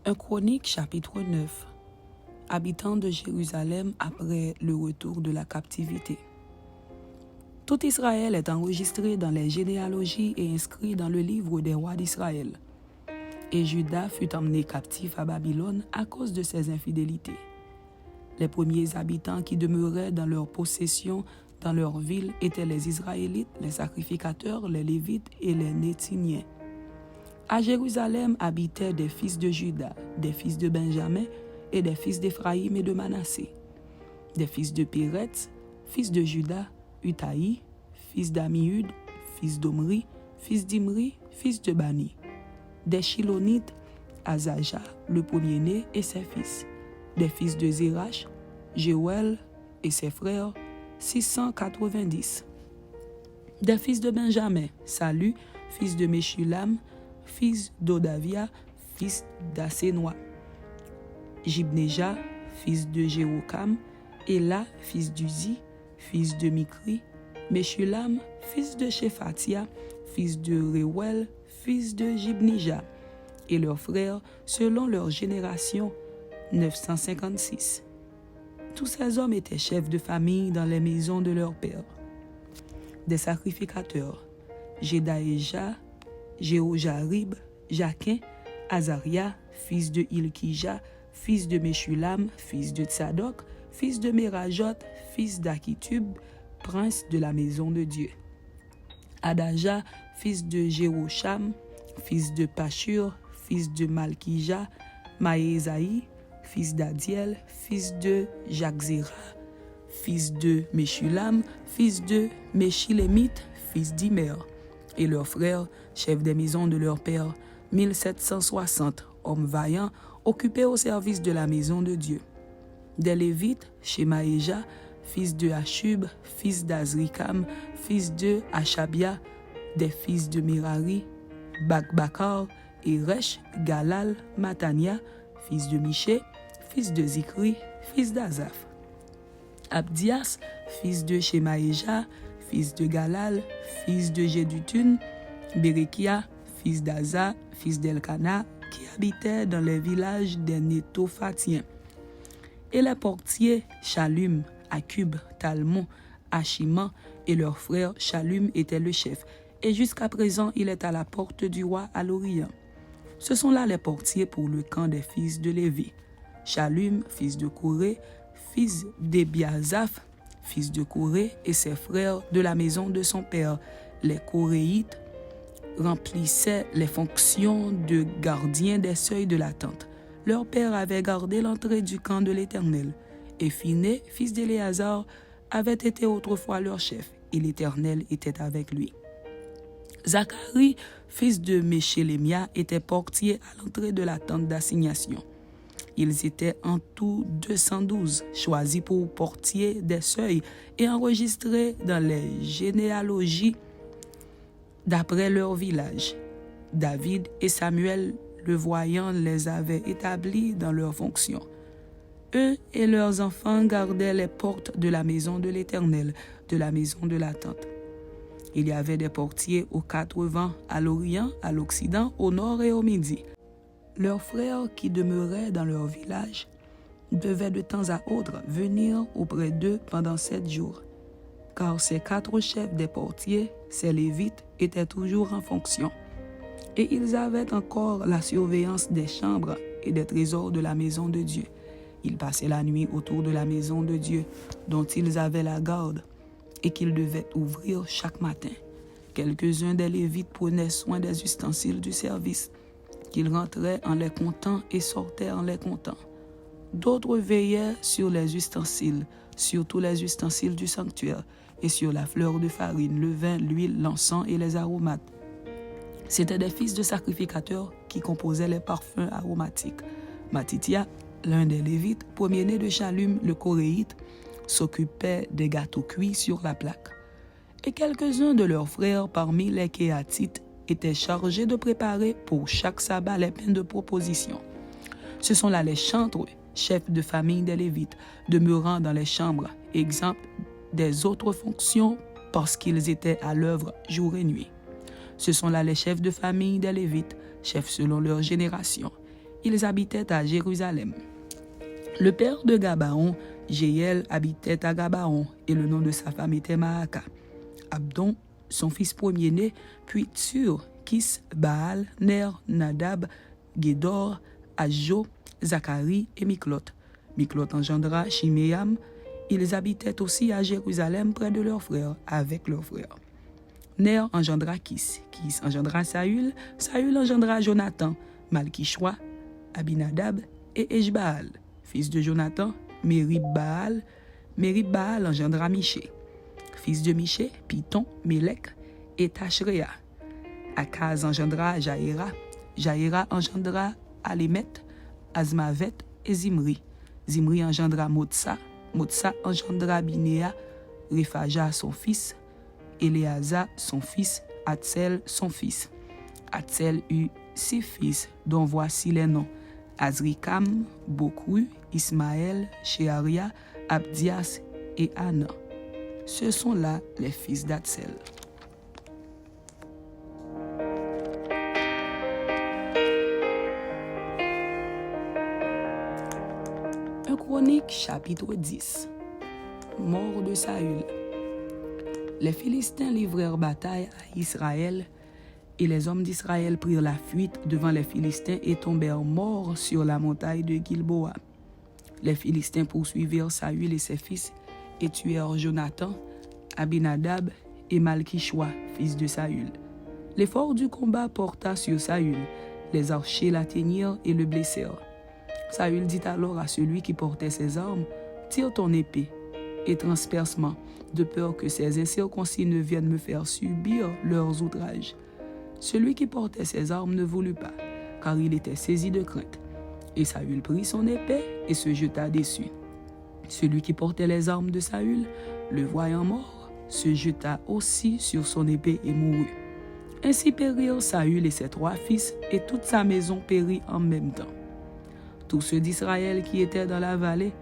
1 Chronique chapitre 9. Habitants de Jérusalem après le retour de la captivité. Tout Israël est enregistré dans les généalogies et inscrit dans le livre des rois d'Israël. Et Juda fut emmené captif à Babylone à cause de ses infidélités. Les premiers habitants qui demeuraient dans leur possession dans leur ville étaient les Israélites, les sacrificateurs, les Lévites et les Néthiniens. À Jérusalem habitaient des fils de Juda, des fils de Benjamin et des fils d'Éphraïm et de Manassé, des fils de Péretz, fils de Juda, Utaï, fils d'Amiud, fils d'Omri, fils d'Imri, fils de Bani, des Shilonites, Azaja, le premier-né et ses fils, des fils de Zérach, Jéuel et ses frères, 690. Des fils de Benjamin, Salu, fils de Meshulam, fils d'Odavia, fils d'Assénois, Jibneja, fils de Jérokam, Ela, fils d'Uzi, fils de Mikri, Meshulam, fils de Shephatia, fils de Reuel, fils de Jibnija, et leurs frères, selon leur génération, 956. Tous ces hommes étaient chefs de famille dans les maisons de leur père. Des sacrificateurs, Jedaéja, Jéhojarib, Jaquin, Azaria, fils de Ilkija, fils de Meshulam, fils de Tsadok, fils de Merajot, fils d'Akitub, prince de la maison de Dieu. Adaja, fils de Jérocham, fils de Pashur, fils de Malkija, Maézaï, fils d'Adiel, fils de Jakzéra, fils de Meshulam, fils de Meshilémite, fils d'Imer, et leurs frères, chefs des maisons de leur père, 1760, hommes vaillants, occupés au service de la maison de Dieu. Des Lévites, Shemaéja, fils de Hashub, fils d'Azrikam, fils de Achabia, des fils de Mirari, Bakbakar, Eresh, Galal, Matania, fils de Miché, fils de Zikri, fils d'Azaph. Abdias, fils de Shemaéja, fils de Galal, fils de Jédutun, Bérekia, fils d'Aza, fils d'Elkana, qui habitait dans les villages des Nétophatiens. Et les portiers, Shallum, Akub, Talmon, Achiman et leurs frères, Shallum était le chef. Et jusqu'à présent, il est à la porte du roi à l'Orient. Ce sont là les portiers pour le camp des fils de Lévi. Shallum, fils de Coré, fils d'Ebiazaph, fils de Coré, et ses frères de la maison de son père, les Coréites, remplissaient les fonctions de gardiens des seuils de la tente. Leur père avait gardé l'entrée du camp de l'Éternel, et Phiné, fils d'Éléazar, avait été autrefois leur chef, et l'Éternel était avec lui. Zacharie, fils de Meshélémia, était portier à l'entrée de la tente d'assignation. Ils étaient en tout 212, choisis pour portier des seuils et enregistrés dans les généalogies d'après leur village. David et Samuel, le voyant, les avaient établis dans leurs fonctions. Eux et leurs enfants gardaient les portes de la maison de l'Éternel, de la maison de la tente. Il y avait des portiers aux 4 vents, à l'Orient, à l'Occident, au Nord et au Midi. Leurs frères qui demeuraient dans leur village devaient de temps à autre venir auprès d'eux pendant 7 jours, car ces 4 chefs des portiers, ces Lévites, étaient toujours en fonction. Et ils avaient encore la surveillance des chambres et des trésors de la maison de Dieu. Ils passaient la nuit autour de la maison de Dieu, dont ils avaient la garde, et qu'ils devaient ouvrir chaque matin. Quelques-uns des Lévites prenaient soin des ustensiles du service, qu'ils rentraient en les comptant et sortaient en les comptant. D'autres veillaient sur les ustensiles, sur tous les ustensiles du sanctuaire, et sur la fleur de farine, le vin, l'huile, l'encens et les aromates. C'étaient des fils de sacrificateurs qui composaient les parfums aromatiques. Matitia, l'un des Lévites, premier-né de Shallum, le Coréite, s'occupait des gâteaux cuits sur la plaque. Et quelques-uns de leurs frères parmi les Kéatites étaient chargés de préparer pour chaque sabbat les pains de proposition. Ce sont là les chantres, chefs de famille des Lévites, demeurant dans les chambres, exempts des autres fonctions parce qu'ils étaient à l'œuvre jour et nuit. Ce sont là les chefs de famille des Lévites, chefs selon leur génération. ils habitaient à Jérusalem. Le père de Gabaon, Jéhiel, habitait à Gabaon, et le nom de sa femme était Maaka. Abdon, son fils premier-né, puis Tsur, Kis, Baal, Ner, Nadab, Gédor, Ajo, Zacharie et Miklot. Miklot engendra Shimeam. Ils habitaient aussi à Jérusalem près de leurs frères, avec leurs frères. Ner engendra Kis. Kis engendra Saül. Saül engendra Jonathan, Malkishua, Abinadab et Eshbaal. Fils de Jonathan, Merib-Baal. Merib-Baal engendra Miché. Fils de Miché, Piton, Mélec et Tachréa. Akaz engendra Jaïra. Jaïra engendra Alémet, Azmavet et Zimri. Zimri engendra Motsa. Motsa engendra Binéa, Rephaja son fils, Éléazar son fils, Atsel son fils. Atsel eut 6 fils, dont voici les noms: Azrikam, Bokru, Ismaël, Shearia, Abdias et Anna. Ce sont là les fils d'Atsel. Un Chronique chapitre 10. Mort de Saül. Les Philistins livrèrent bataille à Israël, et les hommes d'Israël prirent la fuite devant les Philistins et tombèrent morts sur la montagne de Gilboa. Les Philistins poursuivirent Saül et ses fils et tuèrent Jonathan, Abinadab et Malkishua, fils de Saül. L'effort du combat porta sur Saül. Les archers l'atteignirent et le blessèrent. Saül dit alors à celui qui portait ses armes: Tire ton épée et transperce-moi, de peur que ces incirconcis ne viennent me faire subir leurs outrages. Celui qui portait ses armes ne voulut pas, car il était saisi de crainte. Et Saül prit son épée et se jeta dessus. Celui qui portait les armes de Saül, le voyant mort, se jeta aussi sur son épée et mourut. Ainsi périrent Saül et ses 3 fils, et toute sa maison périt en même temps. Tous ceux d'Israël qui étaient dans la vallée,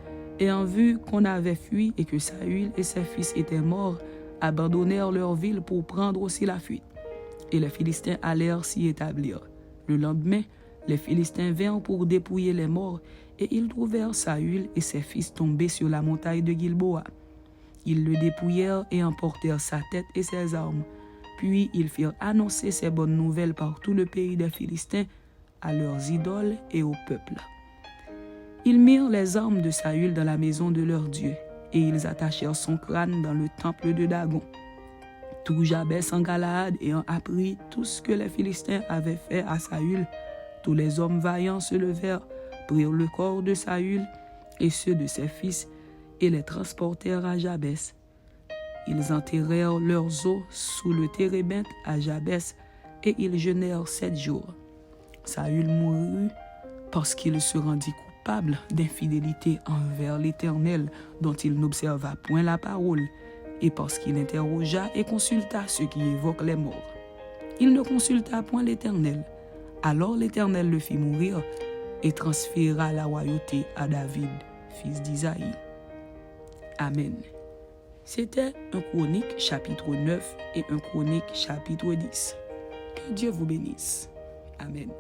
ayant vu qu'on avait fui et que Saül et ses fils étaient morts, abandonnèrent leur ville pour prendre aussi la fuite. Et les Philistins allèrent s'y établir. Le lendemain, les Philistins vinrent pour dépouiller les morts, et ils trouvèrent Saül et ses fils tombés sur la montagne de Gilboa. Ils le dépouillèrent et emportèrent sa tête et ses armes. Puis ils firent annoncer ces bonnes nouvelles par tout le pays des Philistins à leurs idoles et au peuple. Ils mirent les armes de Saül dans la maison de leur Dieu, et ils attachèrent son crâne dans le temple de Dagon. Tout Jabès en Galaad ayant appris tout ce que les Philistins avaient fait à Saül, tous les hommes vaillants se levèrent, prirent le corps de Saül et ceux de ses fils, et les transportèrent à Jabès. Ils enterrèrent leurs os sous le térébinthe à Jabès, et ils jeûnèrent 7 jours. Saül mourut parce qu'il se rendit coupable d'infidélité envers l'Éternel, dont il n'observa point la parole, et parce qu'il interrogea et consulta ceux qui évoquent les morts. Il ne consulta point l'Éternel. Alors l'Éternel le fit mourir et transféra la royauté à David, fils d'Isaïe. Amen. C'était un Chronique chapitre 9 et un Chronique chapitre 10. Que Dieu vous bénisse. Amen.